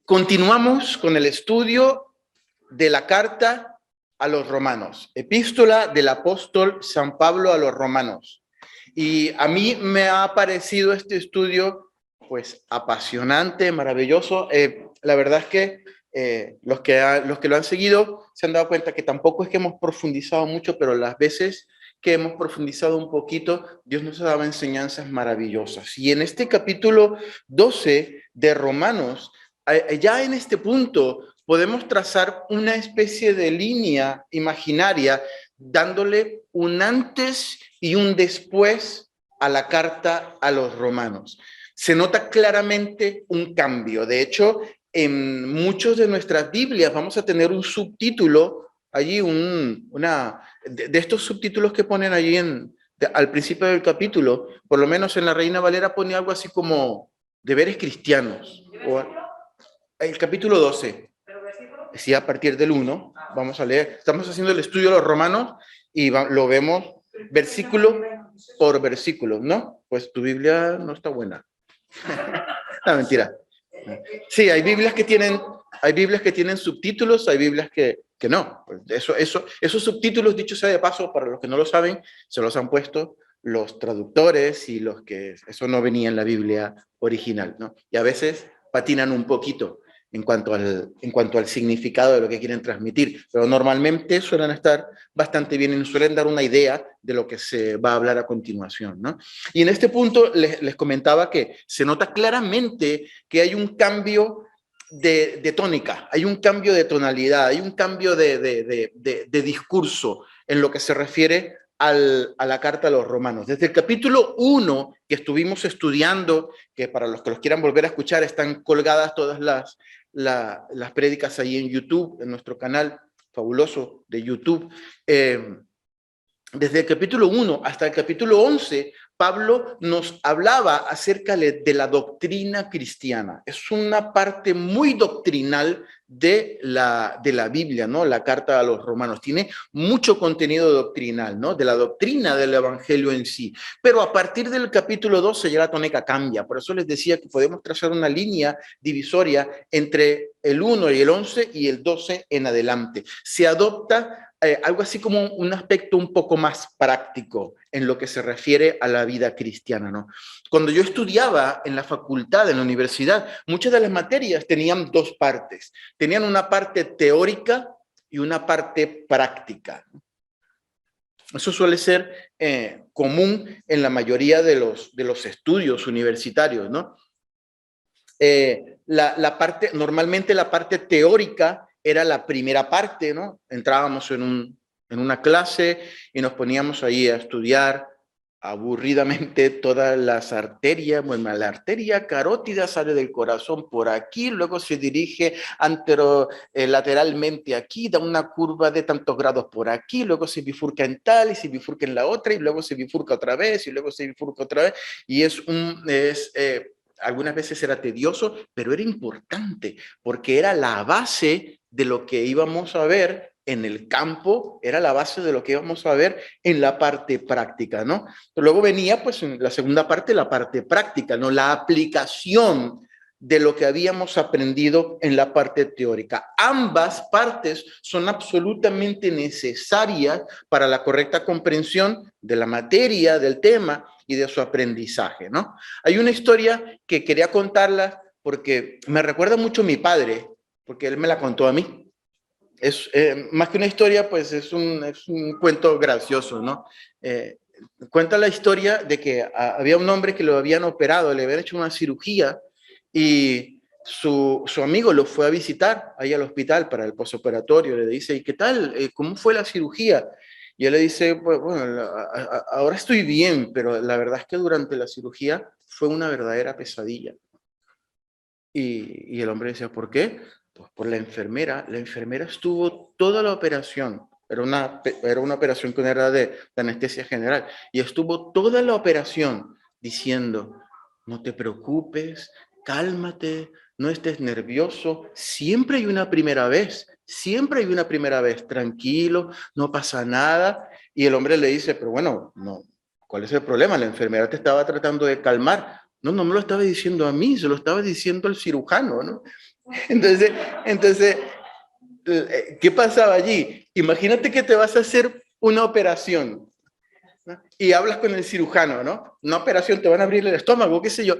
Continuamos con el estudio de la carta a los romanos, epístola del apóstol San Pablo a los romanos. Y a mí me ha parecido este estudio pues apasionante, maravilloso. La verdad es que los que lo han seguido se han dado cuenta que tampoco es que hemos profundizado mucho, pero las veces que hemos profundizado un poquito, Dios nos ha dado enseñanzas maravillosas. Y en este capítulo 12 de Romanos, ya en este punto podemos trazar una especie de línea imaginaria dándole un antes y un después a la carta a los romanos. Se nota claramente un cambio. De hecho, en muchos de nuestras Biblias vamos a tener un subtítulo allí, de estos subtítulos que ponen allí al principio del capítulo. Por lo menos en la Reina Valera pone algo así como deberes cristianos. O el capítulo 12. Sí, a partir del 1, vamos a leer. Estamos haciendo el estudio de los romanos y lo vemos versículo por versículo, ¿no? Pues tu Biblia no está buena. No, mentira. Sí, hay Biblias que tienen subtítulos, hay Biblias que no. Esos subtítulos, dicho sea de paso, para los que no lo saben, se los han puesto los traductores y los que eso no venía en la Biblia original, ¿no? Y a veces patinan un poquito en cuanto al significado de lo que quieren transmitir, pero normalmente suelen estar bastante bien y nos suelen dar una idea de lo que se va a hablar a continuación, ¿no? Y en este punto les comentaba que se nota claramente que hay un cambio de tónica, hay un cambio de tonalidad, hay un cambio de discurso en lo que se refiere a la carta a los romanos. Desde el capítulo 1 que estuvimos estudiando, que para los que los quieran volver a escuchar, están colgadas todas las prédicas ahí en YouTube, en nuestro canal fabuloso de YouTube. Desde el capítulo 1 hasta el capítulo 11, Pablo nos hablaba acerca de la doctrina cristiana. Es una parte muy doctrinal de la Biblia, ¿no? La carta a los romanos tiene mucho contenido doctrinal, ¿no? De la doctrina del evangelio en sí. Pero a partir del capítulo 12 ya la tónica cambia. Por eso les decía que podemos trazar una línea divisoria entre el 1 y el 11 y el 12 en adelante. Se adopta algo así como un aspecto un poco más práctico en lo que se refiere a la vida cristiana, ¿no? Cuando yo estudiaba en la facultad, en la universidad, muchas de las materias tenían dos partes. Tenían una parte teórica y una parte práctica. Eso suele ser común en la mayoría de los estudios universitarios, ¿no? Normalmente la parte teórica era la primera parte, ¿no? Entrábamos en una clase y nos poníamos ahí a estudiar aburridamente todas las arterias. Bueno, la arteria carótida sale del corazón por aquí, luego se dirige lateralmente aquí, da una curva de tantos grados por aquí, luego se bifurca en tal y se bifurca en la otra y luego se bifurca otra vez y luego se bifurca otra vez y algunas veces era tedioso, pero era importante porque era la base de lo que íbamos a ver en el campo, era la base de lo que íbamos a ver en la parte práctica, ¿no? Luego venía, pues, en la segunda parte, la parte práctica, ¿no? La aplicación de lo que habíamos aprendido en la parte teórica. Ambas partes son absolutamente necesarias para la correcta comprensión de la materia, del tema y de su aprendizaje, ¿no? Hay una historia que quería contarla porque me recuerda mucho a mi padre, porque él me la contó a mí. Es más que una historia, pues es un cuento gracioso, ¿no? Cuenta la historia de que había un hombre que lo habían operado, le habían hecho una cirugía y su amigo lo fue a visitar ahí al hospital para el posoperatorio. Le dice, ¿y qué tal? ¿Cómo fue la cirugía? Y él le dice, pues, bueno, ahora estoy bien, pero la verdad es que durante la cirugía fue una verdadera pesadilla. Y el hombre decía, ¿por qué? Pues por la enfermera. La enfermera estuvo toda la operación. Era una operación que era de anestesia general. Y estuvo toda la operación diciendo, no te preocupes, cálmate, no estés nervioso. Siempre hay una primera vez. Siempre hay una primera vez. Tranquilo, no pasa nada. Y el hombre le dice, pero bueno, no, ¿cuál es el problema? La enfermera te estaba tratando de calmar. No me lo estaba diciendo a mí, se lo estaba diciendo al cirujano, ¿no? Entonces, entonces, ¿qué pasaba allí? Imagínate que te vas a hacer una operación, ¿no? Y hablas con el cirujano, ¿no? Una operación, te van a abrir el estómago, qué sé yo,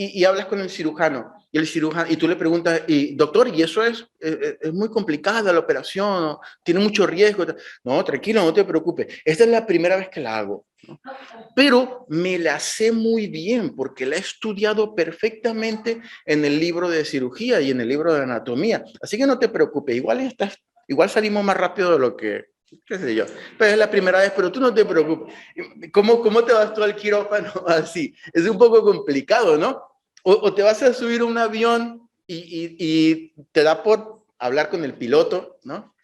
y hablas con el cirujano, y tú le preguntas, y doctor, y eso es muy complicada la operación, ¿no? Tiene mucho riesgo. No, tranquilo, no te preocupes, esta es la primera vez que la hago, ¿no? Pero me la sé muy bien porque la he estudiado perfectamente en el libro de cirugía y en el libro de anatomía. Así que no te preocupes, igual salimos más rápido de lo que, qué sé yo. Pero es la primera vez, pero tú no te preocupes. ¿Cómo te vas tú al quirófano así? Es un poco complicado, ¿no? O te vas a subir a un avión y te da por hablar con el piloto, ¿no?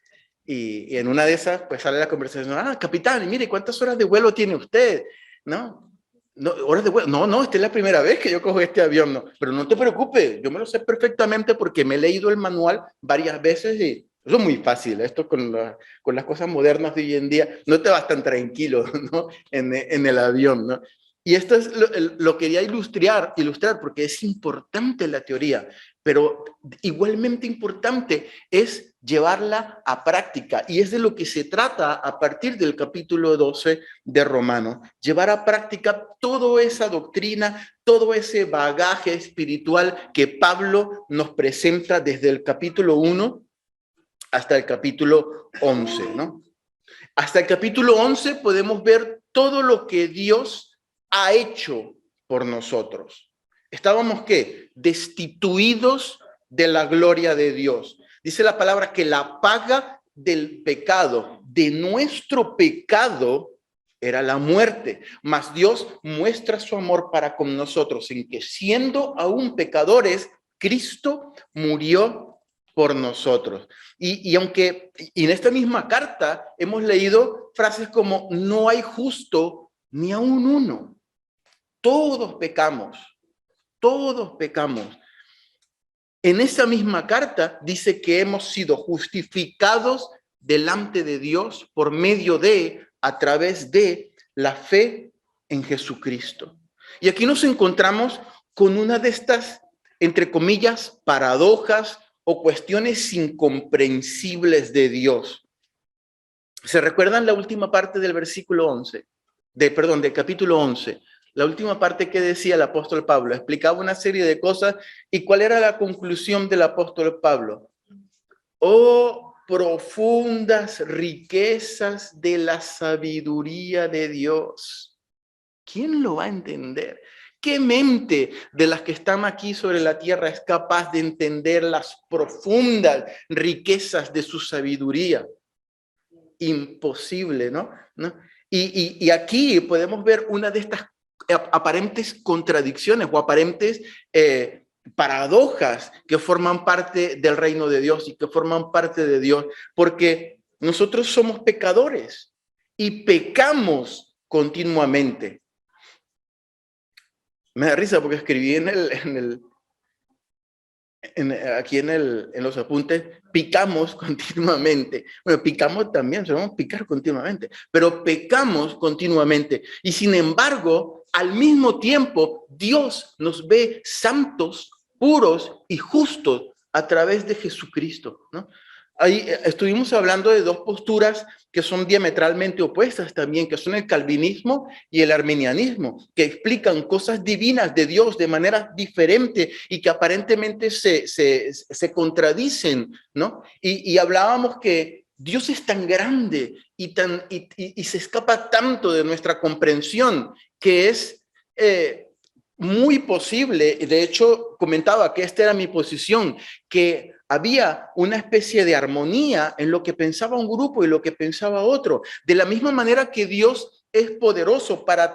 Y en una de esas, pues sale la conversación, capitán, mire, ¿cuántas horas de vuelo tiene usted? ¿No? No, horas de vuelo. No, esta es la primera vez que yo cojo este avión, no. Pero no te preocupes, yo me lo sé perfectamente porque me he leído el manual varias veces y eso es muy fácil. Esto con las cosas modernas de hoy en día, no te vas tan tranquilo, ¿no? En el avión, ¿no? Y esto es lo quería ilustrar porque es importante la teoría, pero igualmente importante es llevarla a práctica. Y es de lo que se trata a partir del capítulo 12 de Romano. Llevar a práctica toda esa doctrina, todo ese bagaje espiritual que Pablo nos presenta desde el capítulo 1 hasta el capítulo 11, ¿no? Hasta el capítulo 11 podemos ver todo lo que Dios ha hecho por nosotros. Estábamos, ¿qué? Destituidos de la gloria de Dios. Dice la palabra que la paga del pecado, de nuestro pecado, era la muerte. Mas Dios muestra su amor para con nosotros en que siendo aún pecadores, Cristo murió por nosotros. Y en esta misma carta hemos leído frases como no hay justo ni aún uno. Todos pecamos, todos pecamos. En esa misma carta dice que hemos sido justificados delante de Dios por medio de, a través de la fe en Jesucristo. Y aquí nos encontramos con una de estas, entre comillas, paradojas o cuestiones incomprensibles de Dios. ¿Se recuerdan la última parte del versículo 11? Del capítulo 11. La última parte que decía el apóstol Pablo. Explicaba una serie de cosas. ¿Y cuál era la conclusión del apóstol Pablo? Oh, profundas riquezas de la sabiduría de Dios. ¿Quién lo va a entender? ¿Qué mente de las que están aquí sobre la tierra es capaz de entender las profundas riquezas de su sabiduría? Imposible, ¿no? Y aquí podemos ver una de estas aparentes contradicciones o aparentes paradojas que forman parte del reino de Dios y que forman parte de Dios, porque nosotros somos pecadores y pecamos continuamente. Me da risa porque escribí aquí en los apuntes, picamos continuamente. Bueno, picamos también, solemos picar continuamente, pero pecamos continuamente. Y sin embargo, al mismo tiempo, Dios nos ve santos, puros y justos a través de Jesucristo, ¿no? Ahí estuvimos hablando de dos posturas que son diametralmente opuestas también, que son el calvinismo y el arminianismo, que explican cosas divinas de Dios de manera diferente y que aparentemente se contradicen, ¿no? Y hablábamos que Dios es tan grande y se escapa tanto de nuestra comprensión que es muy posible, de hecho comentaba que esta era mi posición, que había una especie de armonía en lo que pensaba un grupo y lo que pensaba otro. De la misma manera que Dios es poderoso para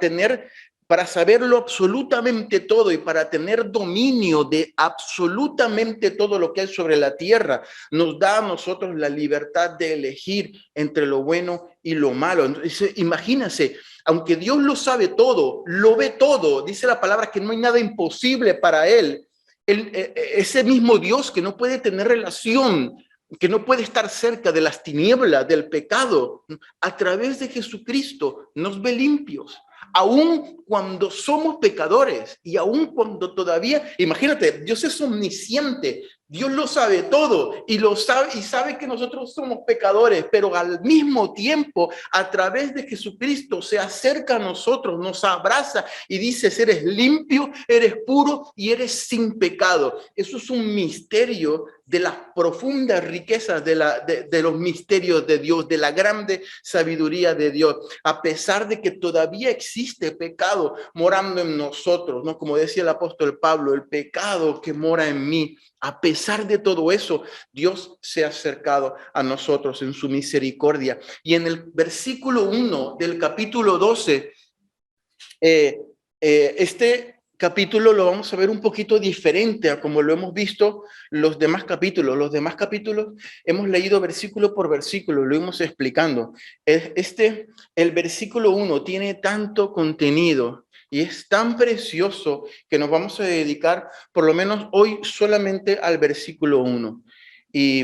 saberlo absolutamente todo y para tener dominio de absolutamente todo lo que hay sobre la tierra, nos da a nosotros la libertad de elegir entre lo bueno y lo malo. Entonces, imagínense, aunque Dios lo sabe todo, lo ve todo, dice la palabra que no hay nada imposible para él. Ese mismo Dios que no puede tener relación, que no puede estar cerca de las tinieblas, del pecado, a través de Jesucristo nos ve limpios. Aún cuando somos pecadores y aún cuando todavía, imagínate, Dios es omnisciente, Dios lo sabe todo y lo sabe y sabe que nosotros somos pecadores, pero al mismo tiempo, a través de Jesucristo, se acerca a nosotros, nos abraza y dice: eres limpio, eres puro y eres sin pecado. Eso es un misterio de las profundas riquezas de los misterios de Dios, de la grande sabiduría de Dios, a pesar de que todavía existe pecado morando en nosotros, ¿no? Como decía el apóstol Pablo, el pecado que mora en mí. A pesar de todo eso, Dios se ha acercado a nosotros en su misericordia. Y en el versículo 1 del capítulo 12, este capítulo lo vamos a ver un poquito diferente a como lo hemos visto los demás capítulos. Los demás capítulos hemos leído versículo por versículo, lo íbamos explicando. El versículo 1 tiene tanto contenido y es tan precioso que nos vamos a dedicar por lo menos hoy solamente al versículo 1. Y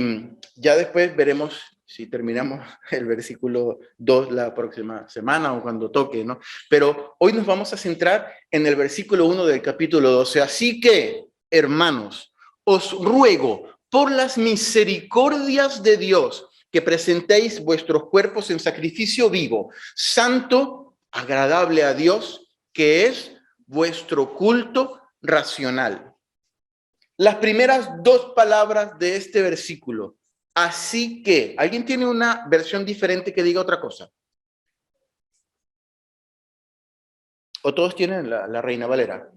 ya después veremos si terminamos el versículo 2 la próxima semana o cuando toque, ¿no? Pero hoy nos vamos a centrar en el versículo 1 del capítulo 12. Así que, hermanos, os ruego por las misericordias de Dios que presentéis vuestros cuerpos en sacrificio vivo, santo, agradable a Dios, que es vuestro culto racional. Las primeras dos palabras de este versículo. Así que, ¿alguien tiene una versión diferente que diga otra cosa? ¿O todos tienen la Reina Valera?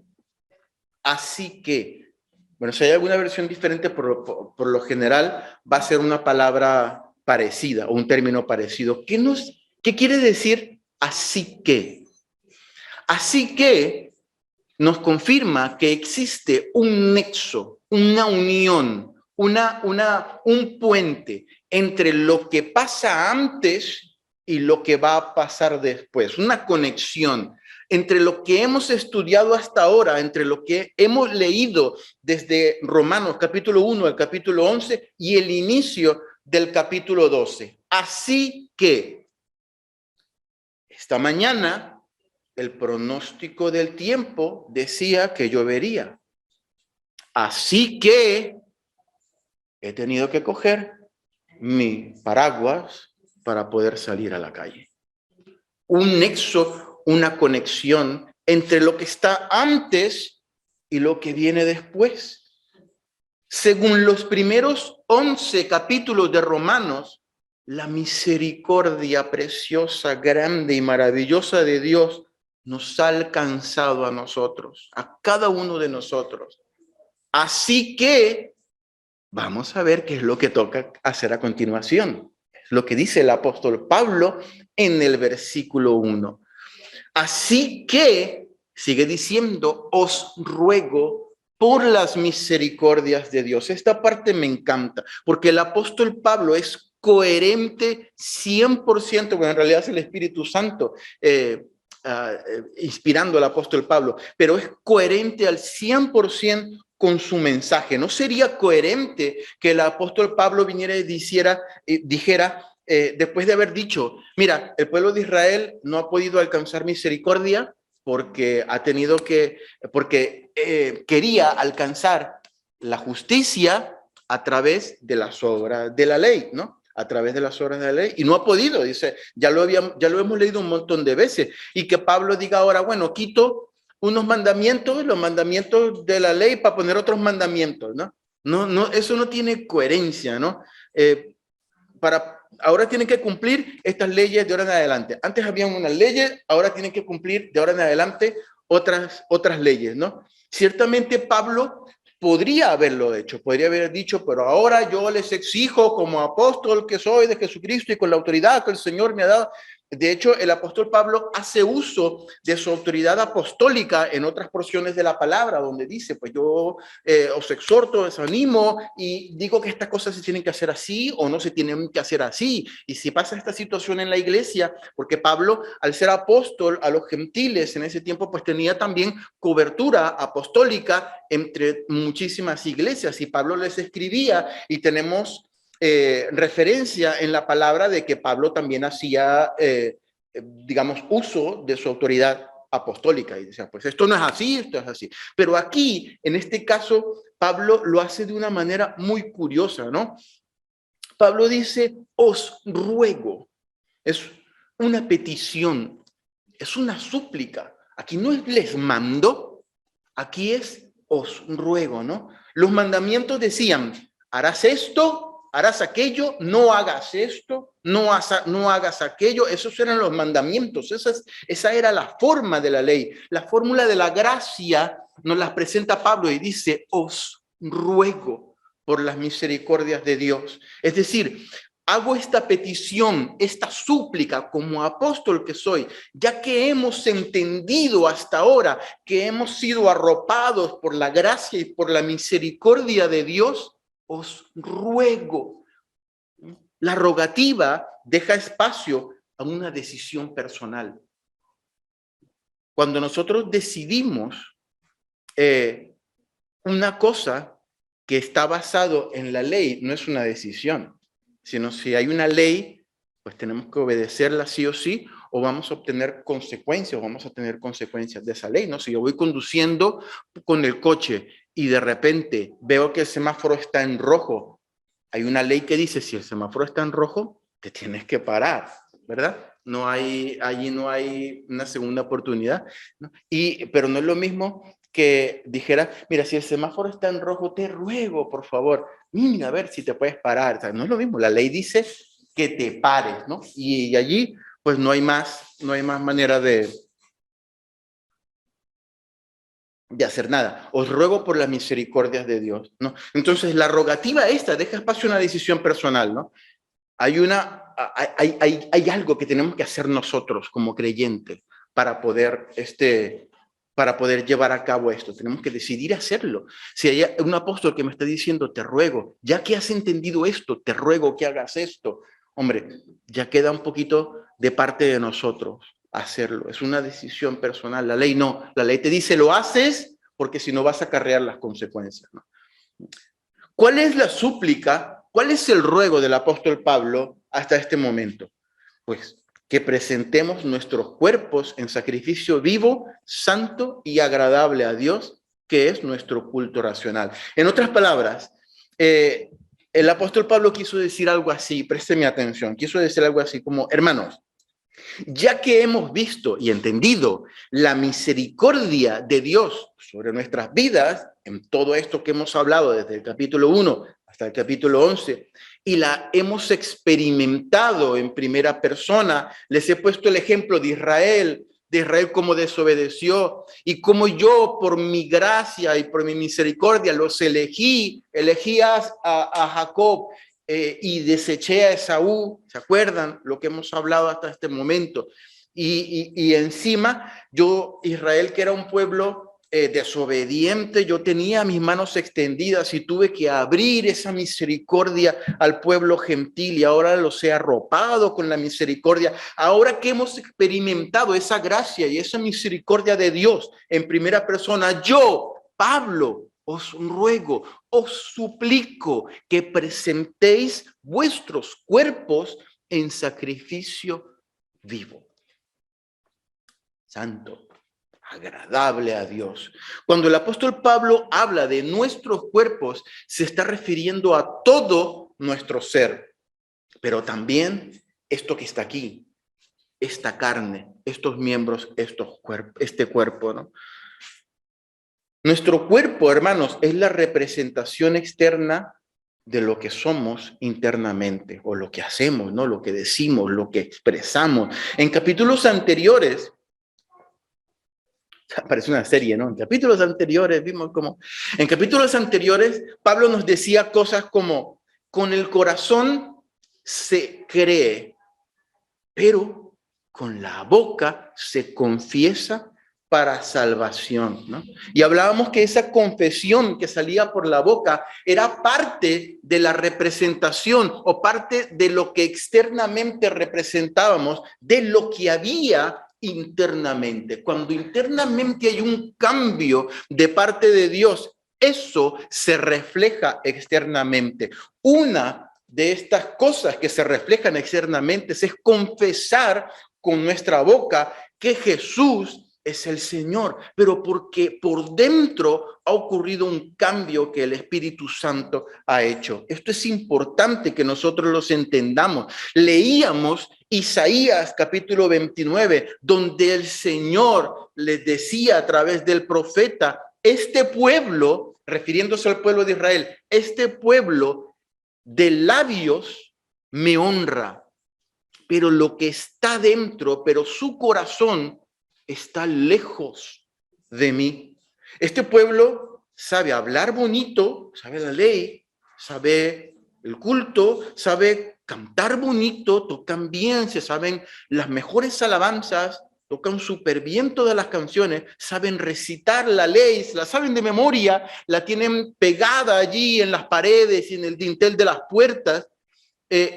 Así que, bueno, si hay alguna versión diferente, por lo general va a ser una palabra parecida o un término parecido. ¿Qué quiere decir así que? Así que nos confirma que existe un nexo, una unión, un puente entre lo que pasa antes y lo que va a pasar después, una conexión entre lo que hemos estudiado hasta ahora, entre lo que hemos leído desde Romanos capítulo 1 al capítulo 11 y el inicio del capítulo 12. Así que esta mañana el pronóstico del tiempo decía que llovería. Así que he tenido que coger mi paraguas para poder salir a la calle. Un nexo, una conexión entre lo que está antes y lo que viene después. Según los primeros 11 capítulos de Romanos, la misericordia preciosa, grande y maravillosa de Dios nos ha alcanzado a nosotros, a cada uno de nosotros. Así que vamos a ver qué es lo que toca hacer a continuación. Es lo que dice el apóstol Pablo en el versículo 1. Así que, sigue diciendo, os ruego por las misericordias de Dios. Esta parte me encanta, porque el apóstol Pablo es coherente 100%, bueno, en realidad es el Espíritu Santo, inspirando al apóstol Pablo, pero es coherente al 100% con su mensaje. No sería coherente que el apóstol Pablo viniera y dijera, después de haber dicho, mira, el pueblo de Israel no ha podido alcanzar misericordia porque quería alcanzar la justicia a través de las obras de la ley, ¿no? A través de las obras de la ley, y no ha podido, dice, ya lo hemos leído un montón de veces, y que Pablo diga ahora, bueno, quito unos mandamientos, los mandamientos de la ley para poner otros mandamientos, ¿no? No, eso no tiene coherencia, ¿no? Ahora tienen que cumplir estas leyes de ahora en adelante. Antes habían unas leyes, ahora tienen que cumplir de ahora en adelante otras leyes, ¿no? Ciertamente Pablo podría haberlo hecho, podría haber dicho, pero ahora yo les exijo como apóstol que soy de Jesucristo y con la autoridad que el Señor me ha dado. De hecho, el apóstol Pablo hace uso de su autoridad apostólica en otras porciones de la palabra, donde dice, pues yo os exhorto, os animo y digo que estas cosas se tienen que hacer así o no se tienen que hacer así. Y si pasa esta situación en la iglesia, porque Pablo, al ser apóstol a los gentiles en ese tiempo, pues tenía también cobertura apostólica entre muchísimas iglesias y Pablo les escribía y tenemos referencia en la palabra de que Pablo también hacía, digamos, uso de su autoridad apostólica y decía, pues esto no es así, esto es así. Pero aquí, en este caso, Pablo lo hace de una manera muy curiosa, ¿no? Pablo dice, os ruego. Es una petición, es una súplica. Aquí no es les mando, aquí es os ruego, ¿no? Los mandamientos decían, harás esto, harás aquello, no hagas esto, no hagas aquello. Esos eran los mandamientos, esa era la forma de la ley. La fórmula de la gracia nos las presenta Pablo y dice, os ruego por las misericordias de Dios. Es decir, hago esta petición, esta súplica como apóstol que soy, ya que hemos entendido hasta ahora que hemos sido arropados por la gracia y por la misericordia de Dios, os ruego. La rogativa deja espacio a una decisión personal. Cuando nosotros decidimos una cosa que está basado en la ley, no es una decisión, sino si hay una ley, pues tenemos que obedecerla sí o sí, o vamos a obtener consecuencias, o vamos a tener consecuencias de esa ley, ¿no? Si yo voy conduciendo con el coche y de repente veo que el semáforo está en rojo, hay una ley que dice, si el semáforo está en rojo, te tienes que parar, ¿verdad? Allí no hay una segunda oportunidad, ¿no? Pero no es lo mismo que dijera, mira, si el semáforo está en rojo, te ruego, por favor, mira, a ver si te puedes parar. O sea, no es lo mismo, la ley dice que te pares, ¿no? Y allí, pues no hay más manera de hacer nada. Os ruego por las misericordias de Dios, ¿no? Entonces, la rogativa esta deja espacio a una decisión personal, ¿no? Hay algo que tenemos que hacer nosotros como creyentes para poder llevar a cabo esto. Tenemos que decidir hacerlo. Si hay un apóstol que me está diciendo, te ruego, ya que has entendido esto, te ruego que hagas esto, hombre, ya queda un poquito de parte de nosotros hacerlo. Es una decisión personal. La ley no. La ley te dice, lo haces porque si no vas a acarrear las consecuencias, ¿no? ¿Cuál es la súplica? ¿Cuál es el ruego del apóstol Pablo hasta este momento? Pues que presentemos nuestros cuerpos en sacrificio vivo, santo y agradable a Dios, que es nuestro culto racional. En otras palabras, el apóstol Pablo quiso decir algo así, présteme atención, quiso decir algo así como, hermanos, ya que hemos visto y entendido la misericordia de Dios sobre nuestras vidas, en todo esto que hemos hablado desde el capítulo 1 hasta el capítulo 11, y la hemos experimentado en primera persona, les he puesto el ejemplo de Israel cómo desobedeció y cómo yo por mi gracia y por mi misericordia los elegí a Jacob, y deseché a Esaú, ¿se acuerdan? Lo que hemos hablado hasta este momento. Y encima, Israel, que era un pueblo desobediente, yo tenía mis manos extendidas y tuve que abrir esa misericordia al pueblo gentil y ahora los he arropado con la misericordia. Ahora que hemos experimentado esa gracia y esa misericordia de Dios en primera persona, yo, Pablo, os ruego, os suplico que presentéis vuestros cuerpos en sacrificio vivo, santo, agradable a Dios. Cuando el apóstol Pablo habla de nuestros cuerpos, se está refiriendo a todo nuestro ser, pero también esto que está aquí, esta carne, estos miembros, este cuerpo, ¿no? Nuestro cuerpo, hermanos, es la representación externa de lo que somos internamente, o lo que hacemos, ¿no? Lo que decimos, lo que expresamos. En capítulos anteriores, parece una serie, ¿no? En capítulos anteriores vimos como, en capítulos anteriores, Pablo nos decía cosas como, con el corazón se cree, pero con la boca se confiesa para salvación, ¿no? Y hablábamos que esa confesión que salía por la boca era parte de la representación o parte de lo que externamente representábamos, de lo que había internamente. Cuando internamente hay un cambio de parte de Dios, eso se refleja externamente. Una de estas cosas que se reflejan externamente es confesar con nuestra boca que Jesús es el Señor, pero porque por dentro ha ocurrido un cambio que el Espíritu Santo ha hecho. Esto es importante que nosotros los entendamos. Leíamos Isaías capítulo 29, donde el Señor les decía a través del profeta, este pueblo, refiriéndose al pueblo de Israel, este pueblo de labios me honra, pero lo que está dentro, pero su corazón está lejos de mí. Este pueblo sabe hablar bonito, sabe la ley, sabe el culto, sabe cantar bonito, tocan bien, se saben las mejores alabanzas, tocan súper bien todas las canciones, saben recitar la ley, la saben de memoria, la tienen pegada allí en las paredes y en el dintel de las puertas.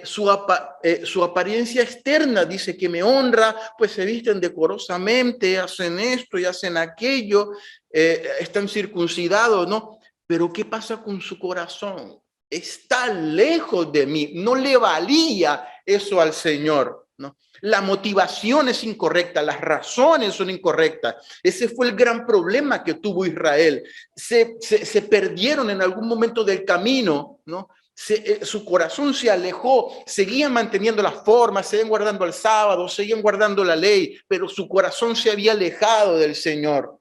Su apariencia externa dice que me honra, pues se visten decorosamente, hacen esto y hacen aquello, están circuncidados, ¿no? Pero ¿qué pasa con su corazón? Está lejos de mí, no le valía eso al Señor, ¿no? La motivación es incorrecta, las razones son incorrectas. Ese fue el gran problema que tuvo Israel. Se perdieron en algún momento del camino, ¿no? Su corazón se alejó, seguían manteniendo las formas, seguían guardando el sábado, seguían guardando la ley, pero su corazón se había alejado del Señor.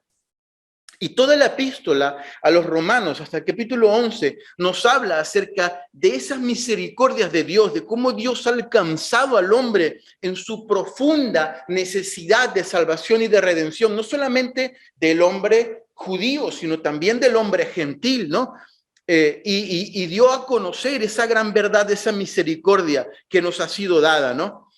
Y toda la epístola a los romanos, hasta el capítulo 11, nos habla acerca de esas misericordias de Dios, de cómo Dios ha alcanzado al hombre en su profunda necesidad de salvación y de redención, no solamente del hombre judío, sino también del hombre gentil, ¿no? Y dio a conocer esa gran verdad, esa misericordia que nos ha sido dada, ¿no?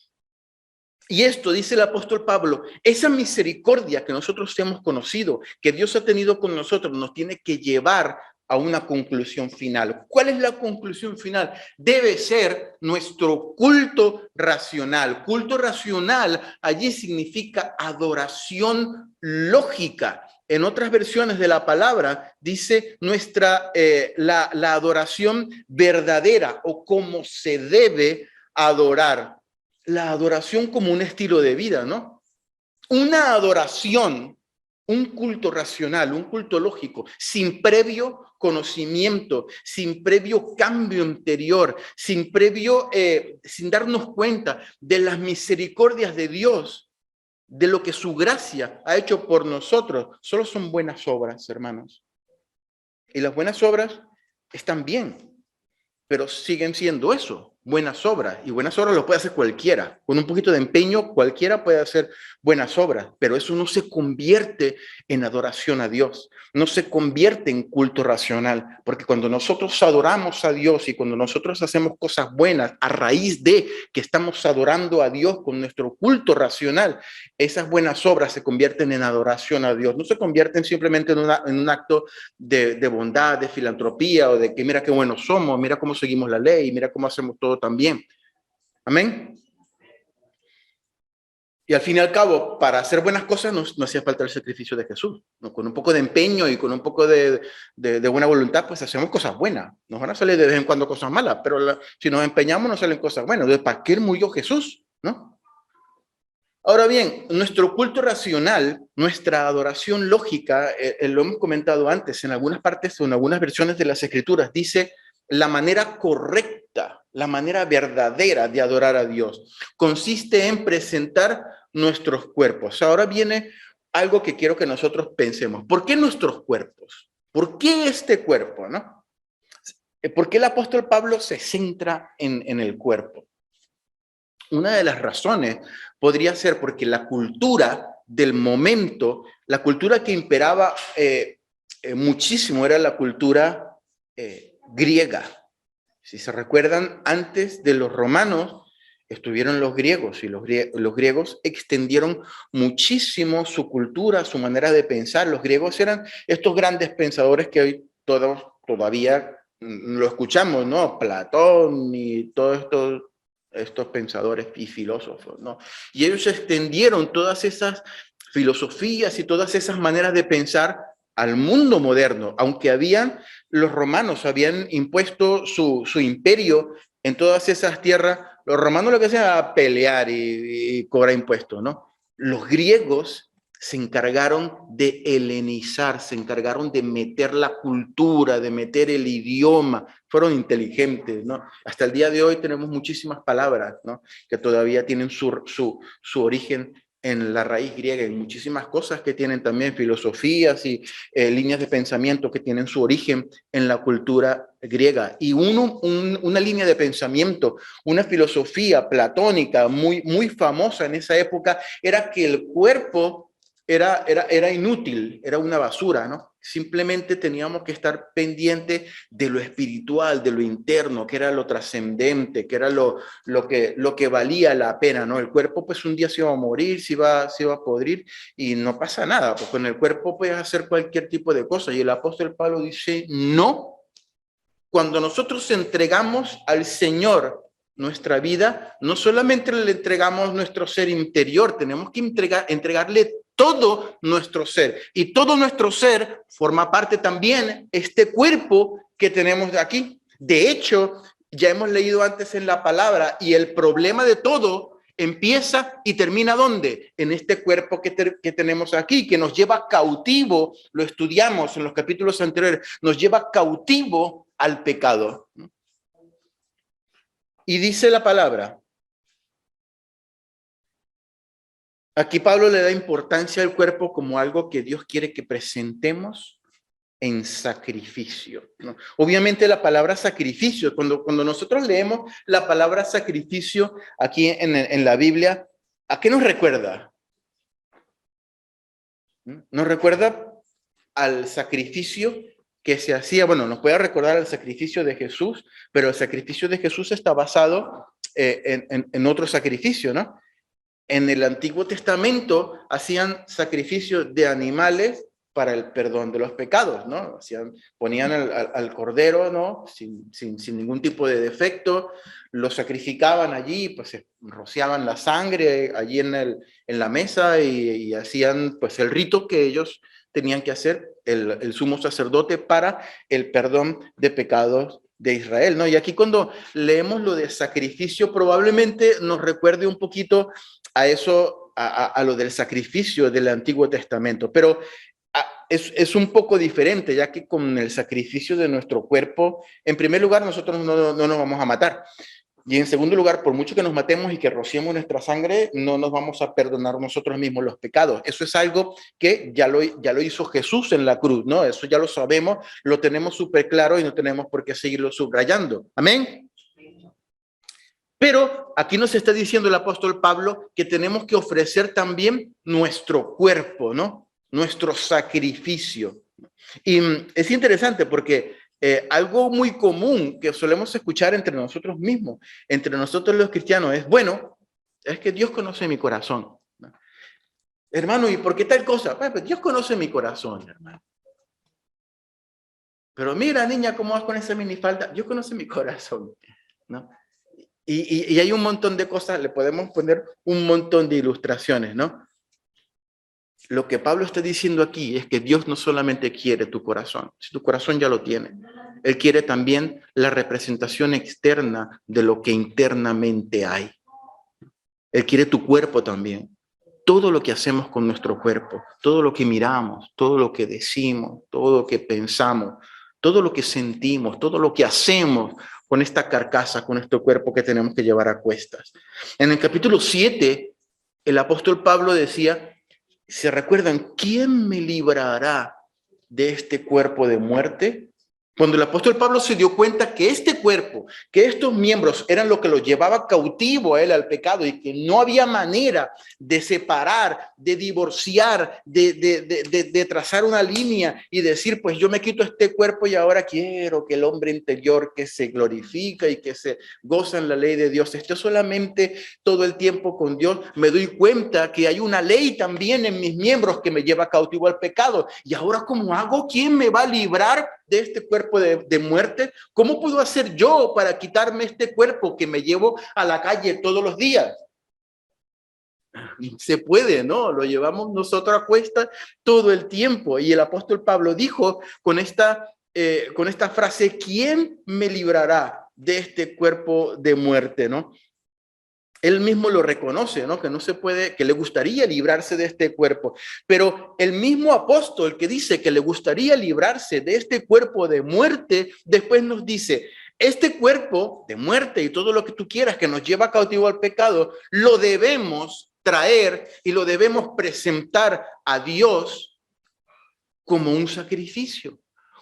Y esto, dice el apóstol Pablo, esa misericordia que nosotros hemos conocido, que Dios ha tenido con nosotros, nos tiene que llevar a una conclusión final. ¿Cuál es la conclusión final? Debe ser nuestro culto racional. Culto racional allí significa adoración lógica. En otras versiones de la palabra dice la adoración verdadera o cómo se debe adorar. La adoración como un estilo de vida, ¿no? Una adoración, un culto racional, un culto lógico, sin previo conocimiento, sin previo cambio interior, sin darnos cuenta de las misericordias de Dios, de lo que su gracia ha hecho por nosotros, solo son buenas obras, hermanos. Y las buenas obras están bien, pero siguen siendo eso, buenas obras. Y buenas obras lo puede hacer cualquiera. Con un poquito de empeño, cualquiera puede hacer buenas obras, pero eso no se convierte en adoración a Dios, no se convierte en culto racional, porque cuando nosotros adoramos a Dios y cuando nosotros hacemos cosas buenas a raíz de que estamos adorando a Dios con nuestro culto racional, esas buenas obras se convierten en adoración a Dios, no se convierten simplemente en un acto de bondad, de filantropía o de que mira qué buenos somos, mira cómo seguimos la ley, mira cómo hacemos todo también. Amén. Y al fin y al cabo, para hacer buenas cosas no hacía falta el sacrificio de Jesús, ¿no? Con un poco de empeño y con un poco de buena voluntad, pues hacemos cosas buenas. Nos van a salir de vez en cuando cosas malas, pero si nos empeñamos nos salen cosas buenas. Entonces, ¿para qué murió Jesús? ¿No? Ahora bien, nuestro culto racional, nuestra adoración lógica, lo hemos comentado antes, en algunas partes o en algunas versiones de las Escrituras, dice la manera correcta, la manera verdadera de adorar a Dios. Consiste en presentar nuestros cuerpos. Ahora viene algo que quiero que nosotros pensemos. ¿Por qué nuestros cuerpos? ¿Por qué este cuerpo, no? ¿Por qué el apóstol Pablo se centra en el cuerpo? Una de las razones podría ser porque la cultura del momento, la cultura que imperaba muchísimo era la cultura griega. Si se recuerdan, antes de los romanos estuvieron los griegos y los griegos extendieron muchísimo su cultura, su manera de pensar. Los griegos eran estos grandes pensadores que hoy todos todavía lo escuchamos, ¿no? Platón y todos estos pensadores y filósofos, ¿no? Y ellos extendieron todas esas filosofías y todas esas maneras de pensar al mundo moderno, aunque los romanos habían impuesto su imperio en todas esas tierras. Los romanos lo que hacían era pelear y cobrar impuestos, ¿no? Los griegos se encargaron de helenizar, se encargaron de meter la cultura, de meter el idioma, fueron inteligentes, ¿no? Hasta el día de hoy tenemos muchísimas palabras, ¿no? Que todavía tienen su origen en la raíz griega, en muchísimas cosas que tienen también filosofías y líneas de pensamiento que tienen su origen en la cultura griega. Y una línea de pensamiento, una filosofía platónica muy famosa en esa época era que el cuerpo era inútil, era una basura, ¿no? Simplemente teníamos que estar pendiente de lo espiritual, de lo interno, que era lo trascendente, que era lo que valía la pena, ¿no? El cuerpo, pues un día se iba a morir, se iba a podrir y no pasa nada, pues con el cuerpo puedes hacer cualquier tipo de cosa. Y el apóstol Pablo dice, no, cuando nosotros entregamos al Señor nuestra vida, no solamente le entregamos nuestro ser interior, tenemos que entregarle todo nuestro ser. Y todo nuestro ser forma parte también este cuerpo que tenemos de aquí. De hecho, ya hemos leído antes en la palabra, y el problema de todo empieza y termina ¿dónde? En este cuerpo que tenemos aquí, que nos lleva cautivo, lo estudiamos en los capítulos anteriores, nos lleva cautivo al pecado. Y dice la palabra, aquí Pablo le da importancia al cuerpo como algo que Dios quiere que presentemos en sacrificio, ¿no? Obviamente la palabra sacrificio, cuando nosotros leemos la palabra sacrificio aquí en la Biblia, ¿a qué nos recuerda? Nos recuerda al sacrificio que se hacía, bueno, nos puede recordar el sacrificio de Jesús, pero el sacrificio de Jesús está basado en otro sacrificio, ¿no? En el Antiguo Testamento hacían sacrificios de animales para el perdón de los pecados, ¿no? Ponían al cordero, ¿no? Sin ningún tipo de defecto, lo sacrificaban allí, pues se rociaban la sangre allí en la mesa y hacían pues el rito que ellos tenían que hacer, el sumo sacerdote, para el perdón de pecados de Israel, ¿no? Y aquí cuando leemos lo de sacrificio, probablemente nos recuerde un poquito a eso, a lo del sacrificio del Antiguo Testamento, pero es un poco diferente, ya que con el sacrificio de nuestro cuerpo, en primer lugar, nosotros no nos vamos a matar. Y en segundo lugar, por mucho que nos matemos y que rociemos nuestra sangre, no nos vamos a perdonar nosotros mismos los pecados. Eso es algo que ya lo hizo Jesús en la cruz, ¿no? Eso ya lo sabemos, lo tenemos súper claro y no tenemos por qué seguirlo subrayando. Amén. Pero aquí nos está diciendo el apóstol Pablo que tenemos que ofrecer también nuestro cuerpo, ¿no? Nuestro sacrificio. Y es interesante porque algo muy común que solemos escuchar entre nosotros mismos, entre nosotros los cristianos, es, bueno, es que Dios conoce mi corazón, ¿no? Hermano, ¿y por qué tal cosa? Pues Dios conoce mi corazón, hermano. Pero mira, niña, ¿cómo vas con esa minifalda? Dios conoce mi corazón, ¿no? Y hay un montón de cosas, le podemos poner un montón de ilustraciones, ¿no? Lo que Pablo está diciendo aquí es que Dios no solamente quiere tu corazón, si tu corazón ya lo tiene, Él quiere también la representación externa de lo que internamente hay. Él quiere tu cuerpo también. Todo lo que hacemos con nuestro cuerpo, todo lo que miramos, todo lo que decimos, todo lo que pensamos, todo lo que sentimos, todo lo que hacemos con esta carcasa, con nuestro cuerpo que tenemos que llevar a cuestas. En el capítulo 7, el apóstol Pablo decía, ¿se recuerdan quién me librará de este cuerpo de muerte? Cuando el apóstol Pablo se dio cuenta que este cuerpo, que estos miembros eran lo que lo llevaba cautivo a él al pecado y que no había manera de separar, de divorciar, de trazar una línea y decir, pues yo me quito este cuerpo y ahora quiero que el hombre interior que se glorifica y que se goza en la ley de Dios esté solamente todo el tiempo con Dios, me doy cuenta que hay una ley también en mis miembros que me lleva cautivo al pecado. Y ahora, ¿cómo hago? ¿Quién me va a librar de este cuerpo de muerte? ¿Cómo puedo hacer yo para quitarme este cuerpo que me llevo a la calle todos los días? Se puede, ¿no? Lo llevamos nosotros a cuesta todo el tiempo. Y el apóstol Pablo dijo con esta frase, ¿quién me librará de este cuerpo de muerte, ¿no? Él mismo lo reconoce, ¿no? Que no se puede, que le gustaría librarse de este cuerpo. Pero el mismo apóstol que dice que le gustaría librarse de este cuerpo de muerte, después nos dice, este cuerpo de muerte y todo lo que tú quieras que nos lleva cautivo al pecado, lo debemos traer y lo debemos presentar a Dios como un sacrificio,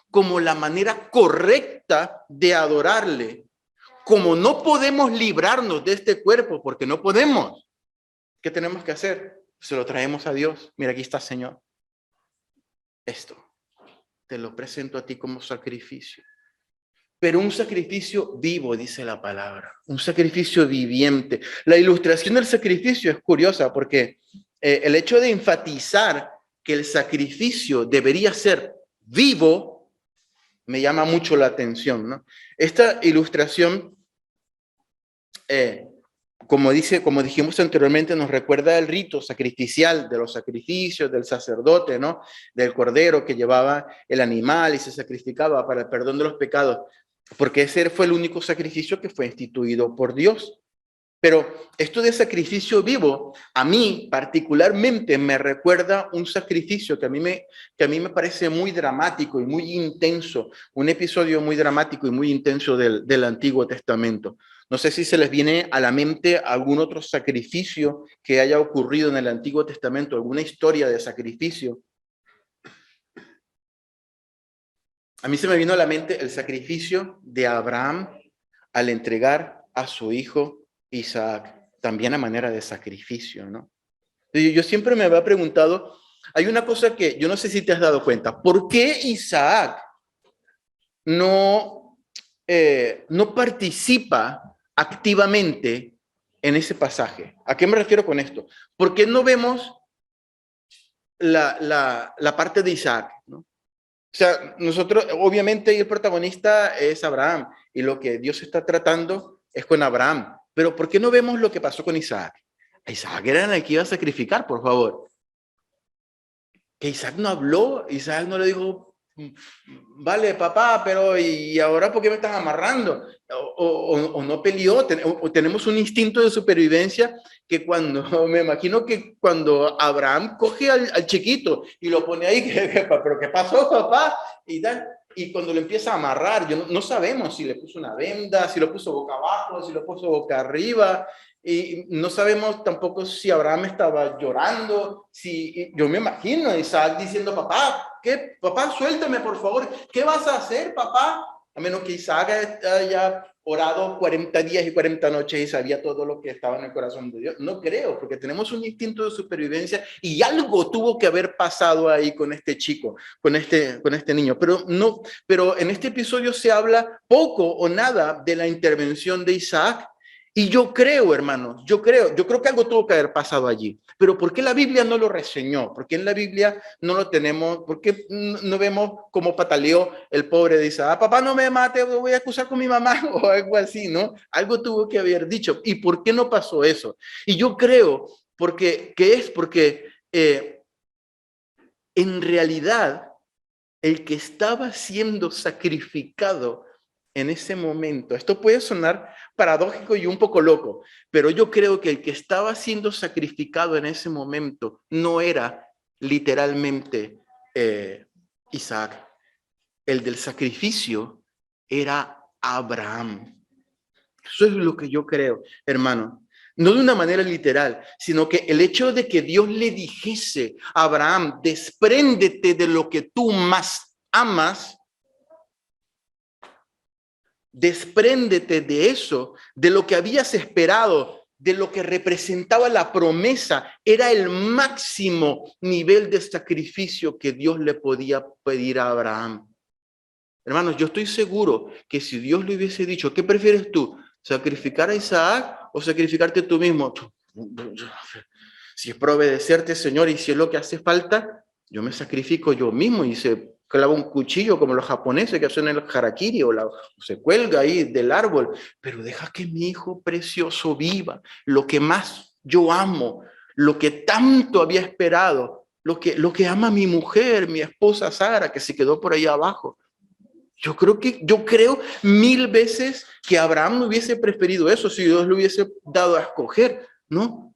como la manera correcta de adorarle. Como no podemos librarnos de este cuerpo, porque no podemos, ¿qué tenemos que hacer? Se lo traemos a Dios. Mira, aquí está, Señor. Esto, te lo presento a ti como sacrificio. Pero un sacrificio vivo, dice la palabra. Un sacrificio viviente. La ilustración del sacrificio es curiosa porque el hecho de enfatizar que el sacrificio debería ser vivo me llama mucho la atención, ¿no? Esta ilustración como dijimos anteriormente, nos recuerda el rito sacrificial de los sacrificios del sacerdote, ¿no? Del cordero que llevaba el animal y se sacrificaba para el perdón de los pecados, porque ese fue el único sacrificio que fue instituido por Dios. Pero esto de sacrificio vivo, a mí particularmente me recuerda un sacrificio que a mí me parece muy dramático y muy intenso, un episodio muy dramático y muy intenso del Antiguo Testamento. No sé si se les viene a la mente algún otro sacrificio que haya ocurrido en el Antiguo Testamento, alguna historia de sacrificio. A mí se me vino a la mente el sacrificio de Abraham al entregar a su hijo Isaac, también a manera de sacrificio, ¿no? Yo siempre me había preguntado, hay una cosa que yo no sé si te has dado cuenta, ¿por qué Isaac no participa activamente en ese pasaje? ¿A qué me refiero con esto? ¿Por qué no vemos la parte de Isaac, ¿no? O sea, nosotros, obviamente el protagonista es Abraham y lo que Dios está tratando es con Abraham. Pero ¿por qué no vemos lo que pasó con Isaac? A Isaac era el que iba a sacrificar, por favor. Que Isaac no habló, Isaac no le dijo, vale, papá, pero ¿y ahora por qué me estás amarrando? O no peleó, o tenemos un instinto de supervivencia que cuando, me imagino que cuando Abraham coge al chiquito y lo pone ahí, pero ¿qué pasó, papá? Y cuando lo empieza a amarrar, no sabemos si le puso una venda, si lo puso boca abajo, si lo puso boca arriba, y no sabemos tampoco si Abraham estaba llorando, yo me imagino a Isaac diciendo, papá, ¿qué? Papá, suéltame, por favor, ¿qué vas a hacer, papá? A menos que Isaac haya orado 40 días y 40 noches y sabía todo lo que estaba en el corazón de Dios. No creo, porque tenemos un instinto de supervivencia y algo tuvo que haber pasado ahí con este chico, con este niño. Pero en este episodio se habla poco o nada de la intervención de Isaac. Y yo creo, hermanos, yo creo que algo tuvo que haber pasado allí. Pero ¿por qué la Biblia no lo reseñó? ¿Por qué en la Biblia no lo tenemos? ¿Por qué no vemos cómo pataleó el pobre de Isaac? Papá, no me mate, voy a acusar con mi mamá o algo así, ¿no? Algo tuvo que haber dicho. ¿Y por qué no pasó eso? Y yo creo porque en realidad el que estaba siendo sacrificado en ese momento, esto puede sonar paradójico y un poco loco, pero yo creo que el que estaba siendo sacrificado en ese momento no era literalmente Isaac. El del sacrificio era Abraham. Eso es lo que yo creo, hermano. No de una manera literal, sino que el hecho de que Dios le dijese a Abraham, despréndete de lo que tú más amas, despréndete de eso, de lo que habías esperado, de lo que representaba la promesa, era el máximo nivel de sacrificio que Dios le podía pedir a Abraham. Hermanos, yo estoy seguro que si Dios le hubiese dicho, ¿qué prefieres tú? ¿Sacrificar a Isaac o sacrificarte tú mismo? Si es por obedecerte, Señor, y si es lo que hace falta, yo me sacrifico yo mismo y se clava un cuchillo como los japoneses que hacen el harakiri o se cuelga ahí del árbol, pero deja que mi hijo precioso viva, lo que más yo amo, lo que tanto había esperado, lo que ama mi mujer, mi esposa Sara, que se quedó por ahí abajo. Yo creo 1000 veces que Abraham no hubiese preferido eso si Dios le hubiese dado a escoger, ¿no?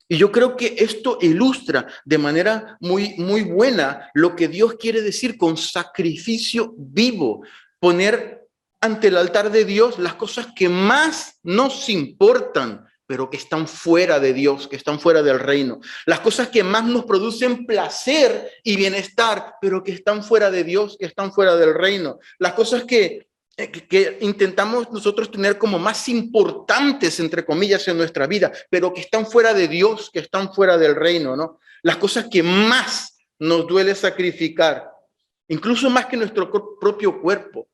Y yo creo que esto ilustra de manera muy buena lo que Dios quiere decir con sacrificio vivo. Poner ante el altar de Dios las cosas que más nos importan, pero que están fuera de Dios, que están fuera del reino. Las cosas que más nos producen placer y bienestar, pero que están fuera de Dios, que están fuera del reino. Las cosas que intentamos nosotros tener como más importantes, entre comillas, en nuestra vida, pero que están fuera de Dios, que están fuera del reino, ¿no? Las cosas que más nos duele sacrificar, incluso más que nuestro propio cuerpo,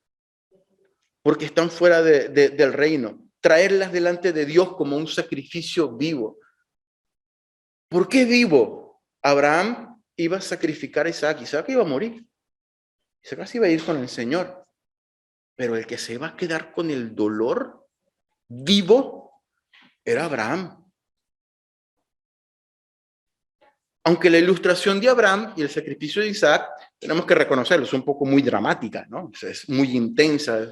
porque están fuera del reino. Traerlas delante de Dios como un sacrificio vivo. ¿Por qué vivo? Abraham iba a sacrificar a Isaac. Isaac iba a morir. Isaac se iba a ir con el Señor. Pero el que se iba a quedar con el dolor vivo era Abraham. Aunque la ilustración de Abraham y el sacrificio de Isaac, tenemos que reconocerlo, es un poco muy dramática, ¿no? Es muy intensa,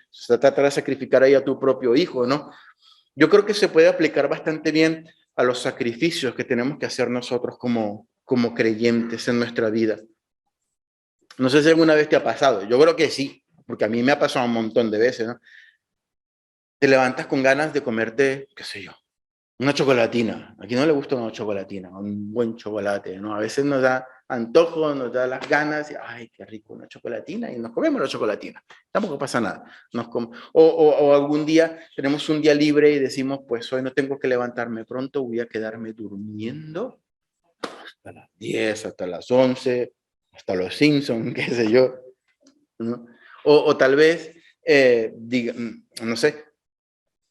se trata de sacrificar ahí a tu propio hijo, ¿no? Yo creo que se puede aplicar bastante bien a los sacrificios que tenemos que hacer nosotros como creyentes en nuestra vida. No sé si alguna vez te ha pasado, yo creo que sí, porque a mí me ha pasado un montón de veces, ¿no? Te levantas con ganas de comerte, qué sé yo, una chocolatina. ¿A quién no le gusta una chocolatina? Un buen chocolate, ¿no? A veces nos da antojo, nos da las ganas, y ay, qué rico, una chocolatina, y nos comemos la chocolatina. Tampoco pasa nada. O algún día tenemos un día libre y decimos, pues hoy no tengo que levantarme pronto, voy a quedarme durmiendo hasta las 10, hasta las 11, hasta los Simpsons, qué sé yo, ¿no? O tal vez, no sé,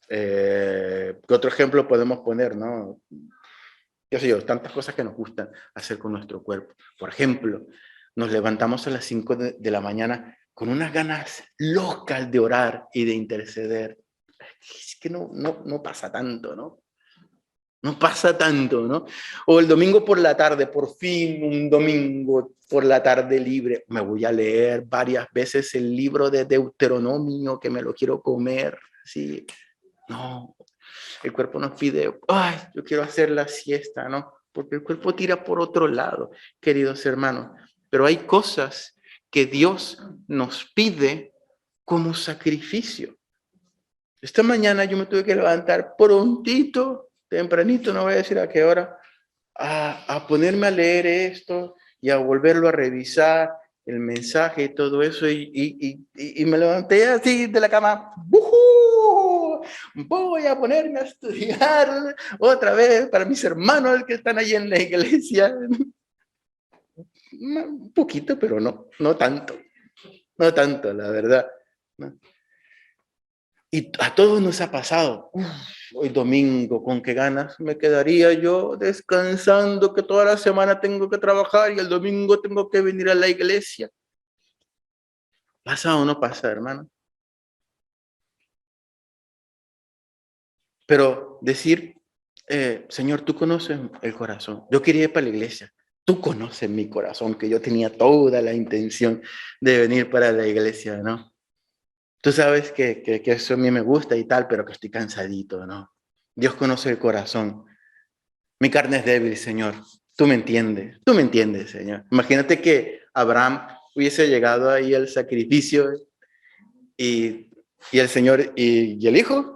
¿qué otro ejemplo podemos poner, no? Yo sé yo, tantas cosas que nos gustan hacer con nuestro cuerpo. Por ejemplo, nos levantamos a las 5 de la mañana con unas ganas locas de orar y de interceder. Es que no pasa tanto, ¿no? No pasa tanto, ¿no? O el domingo por la tarde, por fin un domingo por la tarde libre, me voy a leer varias veces el libro de Deuteronomio que me lo quiero comer, ¿sí? No, el cuerpo nos pide, ay, yo quiero hacer la siesta, ¿no? Porque el cuerpo tira por otro lado, queridos hermanos. Pero hay cosas que Dios nos pide como sacrificio. Esta mañana yo me tuve que levantar prontito, tempranito, no voy a decir a qué hora, a ponerme a leer esto y a volverlo a revisar, el mensaje y todo eso, y me levanté así de la cama, ¡bujú! Voy a ponerme a estudiar otra vez para mis hermanos que están allí en la iglesia. Un poquito, pero no tanto, la verdad. ¿No? Y a todos nos ha pasado. Hoy domingo, ¿con qué ganas me quedaría yo descansando que toda la semana tengo que trabajar y el domingo tengo que venir a la iglesia? ¿Pasa o no pasa, hermano? Pero decir, Señor, tú conoces el corazón. Yo quería ir para la iglesia. Tú conoces mi corazón, que yo tenía toda la intención de venir para la iglesia, ¿no? Tú sabes que eso a mí me gusta y tal, pero que estoy cansadito, ¿no? Dios conoce el corazón. Mi carne es débil, Señor. Tú me entiendes, Señor. Imagínate que Abraham hubiese llegado ahí al sacrificio y el Señor y el hijo.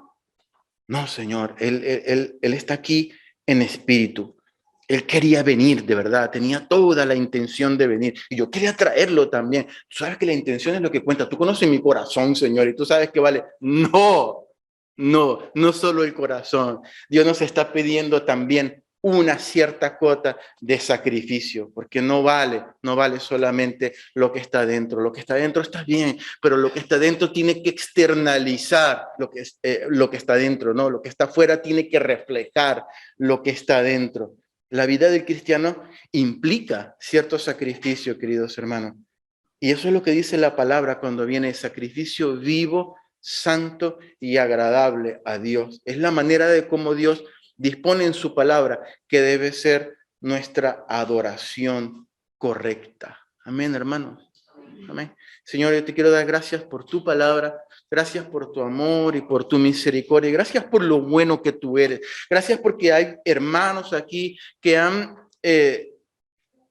No, Señor, él está aquí en espíritu. Él quería venir, de verdad, tenía toda la intención de venir. Y yo quería traerlo también. Tú sabes que la intención es lo que cuenta. Tú conoces mi corazón, Señor, y tú sabes que vale. No solo el corazón. Dios nos está pidiendo también una cierta cuota de sacrificio, porque no vale solamente lo que está dentro. Lo que está dentro está bien, pero lo que está dentro tiene que externalizar lo que está dentro, ¿no? Lo que está afuera tiene que reflejar lo que está dentro. La vida del cristiano implica cierto sacrificio, queridos hermanos. Y eso es lo que dice la palabra cuando viene sacrificio vivo, santo y agradable a Dios. Es la manera de cómo Dios dispone en su palabra que debe ser nuestra adoración correcta. Amén, hermanos. Amén. Señor, yo te quiero dar gracias por tu palabra, gracias por tu amor y por tu misericordia, gracias por lo bueno que tú eres, gracias porque hay hermanos aquí que han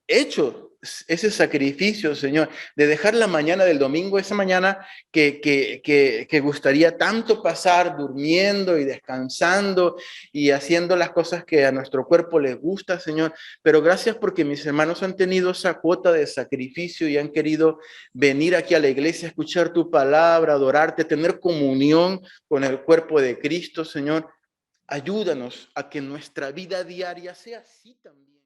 hecho ese sacrificio, Señor, de dejar la mañana del domingo, esa mañana que gustaría tanto pasar durmiendo y descansando y haciendo las cosas que a nuestro cuerpo les gusta, Señor. Pero gracias porque mis hermanos han tenido esa cuota de sacrificio y han querido venir aquí a la iglesia, escuchar tu palabra, adorarte, tener comunión con el cuerpo de Cristo, Señor. Ayúdanos a que nuestra vida diaria sea así también.